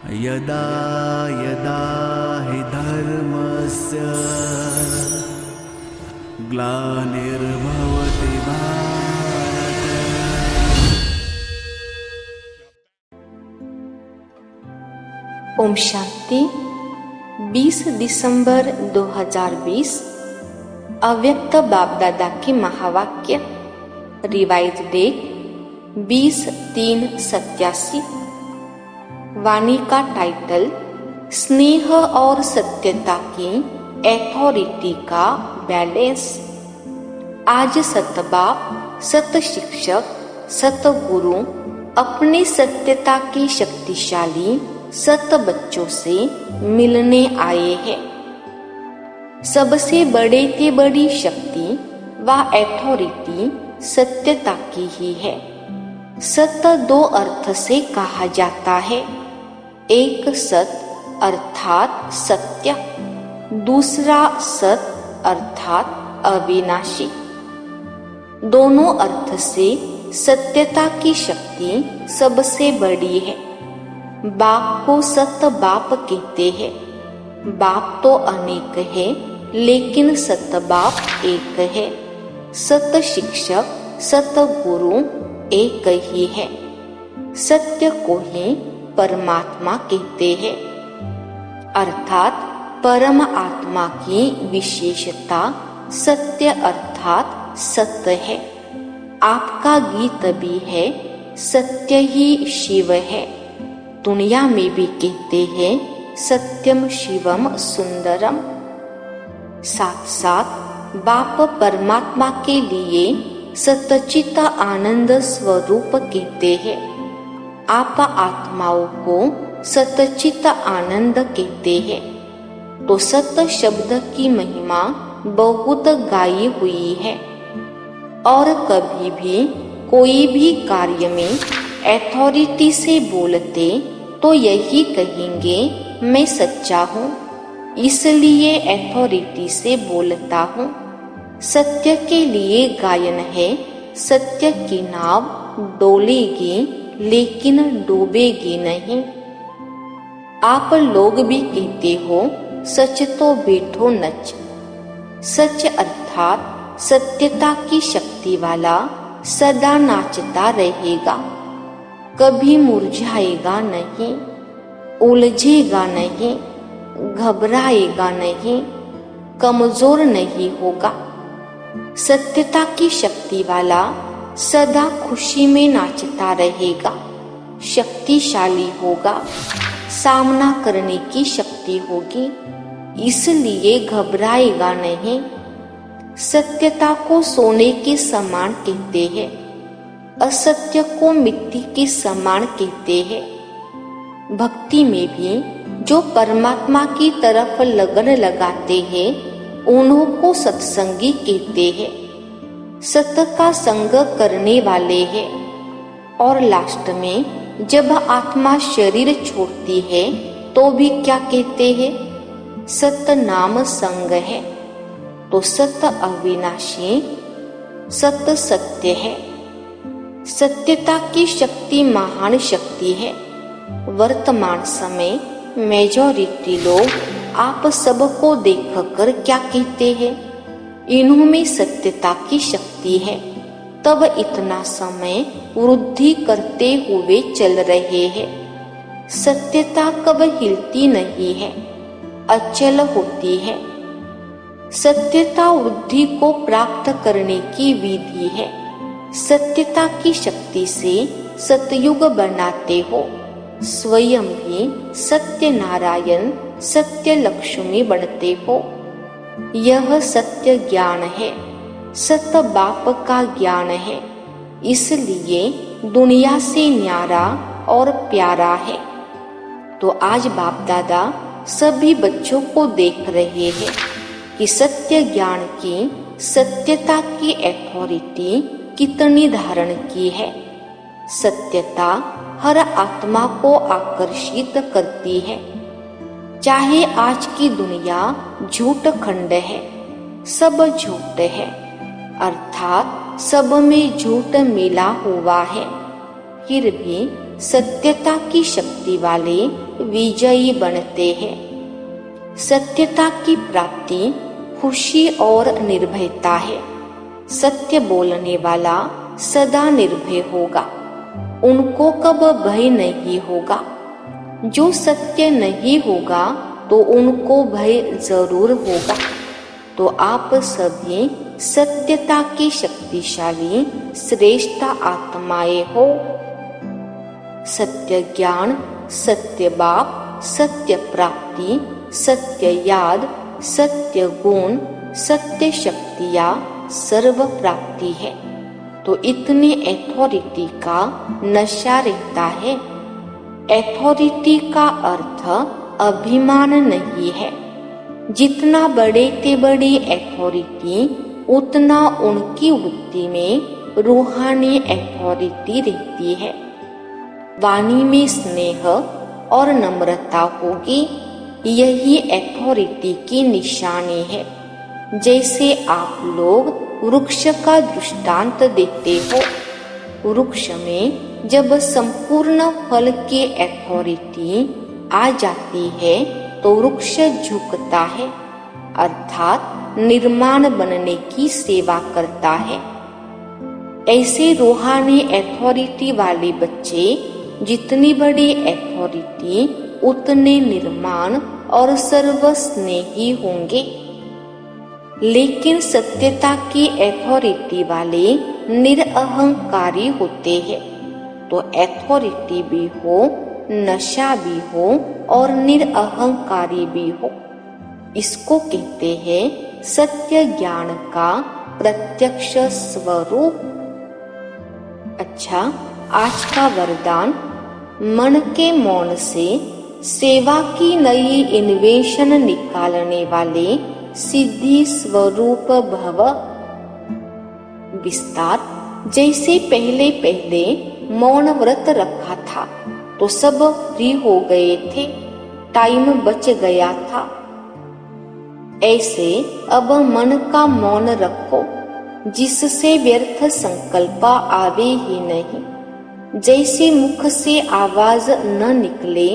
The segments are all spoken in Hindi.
यदा यदा हि धर्मस्य ग्लानिर्भवति भारत। ओम शांति। 20 दिसंबर 2020 अव्यक्त बाप दादा की महावाक्य। Revise date 20/3/87। वाणी का टाइटल स्नेह और सत्यता की अथॉरिटी का बैलेंस। आज सतबाप, सत शिक्षक, सत गुरु अपने सत्यता के शक्तिशाली सत बच्चों से मिलने आए हैं। सबसे बड़े से बड़ी शक्ति व अथॉरिटी सत्यता की ही है। सत्य दो अर्थ से कहा जाता है। एक सत अर्थात सत्य, दूसरा सत अर्थात अविनाशी। दोनों अर्थ से सत्यता की शक्ति सबसे बड़ी है। बाप को सत बाप कहते हैं। बाप तो अनेक है, लेकिन सत बाप एक है। सत शिक्षक, सत गुरु एक ही है। सत्य को ही परमात्मा कहते हैं, अर्थात परम आत्मा की विशेषता सत्य अर्थात सत्य है। आपका गीत भी है, सत्य ही शिव है। दुनिया में भी कहते हैं सत्यम शिवम सुंदरम। साथ साथ बाप परमात्मा के लिए सतचित आनंद स्वरूप कहते हैं। आप आत्माओं को सतचित आनंद कहते हैं। तो सत शब्द की महिमा बहुत गाई हुई है। और कभी भी कोई भी कार्य में अथॉरिटी से बोलते तो यही कहेंगे मैं सच्चा हूँ, इसलिए अथॉरिटी से बोलता हूँ। सत्य के लिए गायन है, सत्य की नाव डोलेगी लेकिन डूबेगी नहीं। आप लोग भी कहते हो सच तो बैठो नच। सच अर्थात सत्यता की शक्ति वाला सदा नाचता रहेगा, कभी मुरझाएगा नहीं, उलझेगा नहीं, घबराएगा नहीं, कमजोर नहीं होगा। सत्यता की शक्ति वाला सदा खुशी में नाचता रहेगा, शक्तिशाली होगा, सामना करने की शक्ति होगी, इसलिए घबराएगा नहीं। सत्यता को सोने के समान कहते हैं, असत्य को मिट्टी के समान कहते हैं। भक्ति में भी जो परमात्मा की तरफ लगन लगाते हैं उन्हों को सत्संगी कहते हैं। सत्य का संग करने वाले हैं। और लास्ट में जब आत्मा शरीर छोड़ती है तो भी क्या कहते हैं? सत्य नाम संग है। तो सत्य अविनाशी, सत्य सत्य है। सत्यता की शक्ति महान शक्ति है। वर्तमान समय मेजॉरिटी लोग आप सबको देखकर क्या कहते हैं? इन्हों में सत्यता की शक्ति है। तब इतना समय वृद्धि करते हुए चल रहे हैं। सत्यता कब हिलती नहीं है, अचल होती है। सत्यता वृद्धि को प्राप्त करने की विधि है। सत्यता की शक्ति से सतयुग बनाते हो। स्वयं भी सत्य नारायण, सत्य लक्ष्मी बनते हो। यह सत्य ज्ञान है, सत्य बाप का ज्ञान है, इसलिए दुनिया से न्यारा और प्यारा है। तो आज बाप दादा सभी बच्चों को देख रहे हैं कि सत्य ज्ञान की, सत्यता की अथॉरिटी कितनी धारण की है। सत्यता हर आत्मा को आकर्षित करती है। चाहे आज की दुनिया झूठ खंड है, सब झूठ है, अर्थात सब में झूठ मिला हुआ है, फिर भी सत्यता की शक्ति वाले विजयी बनते हैं। सत्यता की प्राप्ति खुशी और निर्भयता है। सत्य बोलने वाला सदा निर्भय होगा, उनको कब भय नहीं होगा। जो सत्य नहीं होगा तो उनको भय जरूर होगा। तो आप सभी सत्यता की शक्तिशाली श्रेष्ठ आत्माएं हो। सत्य ज्ञान, सत्य बाप, सत्य प्राप्ति, सत्य याद, सत्य गुण, सत्य शक्तियाँ सर्व प्राप्ति है। तो इतने अथॉरिटी का नशा रहता है। अथॉरिटी का अर्थ अभिमान नहीं है। जितना बड़े ते बड़ी अथॉरिटी, उतना उनकी वृत्ति में रूहानी अथॉरिटी रहती है। वाणी में स्नेह और नम्रता होगी, यही अथॉरिटी की निशानी है। जैसे आप लोग वृक्ष का दृष्टांत देते हो। वृक्ष में जब संपूर्ण फल की अथॉरिटी आ जाती है तो वृक्ष झुकता है, अर्थात निर्माण बनने की सेवा करता है। ऐसे रूहानी अथॉरिटी वाले बच्चे जितनी बड़ी अथॉरिटी उतने निर्माण और सर्वस्नेही होंगे। लेकिन सत्यता की अथॉरिटी वाले निरअहंकारी होते हैं। तो अथॉरिटी भी हो, नशा भी हो और निरअहंकारी भी हो, इसको कहते हैं सत्य ज्ञान का प्रत्यक्ष स्वरूप। अच्छा, आज का वरदान, मन के मौन से सेवा की नई इन्वेंशन निकालने वाले सिद्धि स्वरूप भव। विस्तार, जैसे पहले पहले मौन व्रत रखा था तो सब फ्री हो गए थे, टाइम बच गया था। ऐसे अब मन का मौन रखो, जिससे व्यर्थ संकल्प आवे ही नहीं। जैसे मुख से आवाज न निकले,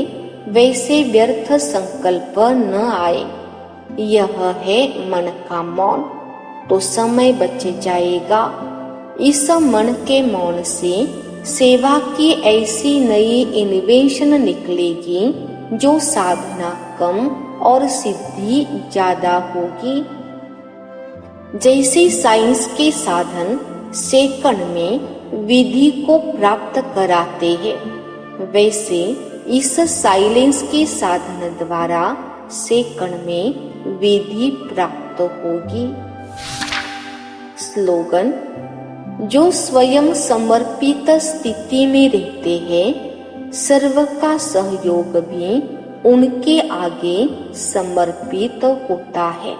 वैसे व्यर्थ संकल्प न आए। यह है मन का मौन। तो समय बच जाएगा। इस मन के मौन से सेवा की ऐसी नई इन्वेंशन निकलेगी जो साधना कम और सिद्धि ज्यादा होगी। जैसे साइंस के साधन सेकंड में विधि को प्राप्त कराते हैं, वैसे इस साइलेंस के साधन द्वारा सेकंड में विधि प्राप्त होगी। स्लोगन, जो स्वयं समर्पित स्थिति में रहते हैं, सर्व का सहयोग भी उनके आगे समर्पित होता है।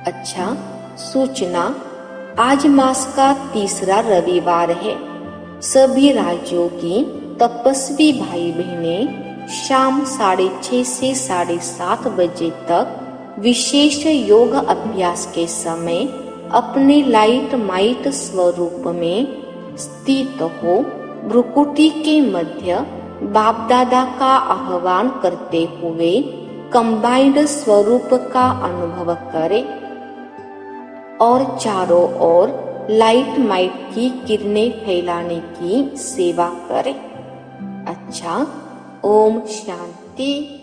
अच्छा, सूचना, आज मास का तीसरा रविवार है। सभी राज्यों की तपस्वी भाई बहनें शाम 6:30 से 7:30 बजे तक विशेष योग अभ्यास के समय अपने लाइट माइट स्वरूप में स्थित हो भ्रुकुटी के मध्य बाप दादा का आह्वान करते हुए कंबाइंड स्वरूप का अनुभव करें और चारों ओर लाइट माइट की किरणें फैलाने की सेवा करें। अच्छा, ओम शांति।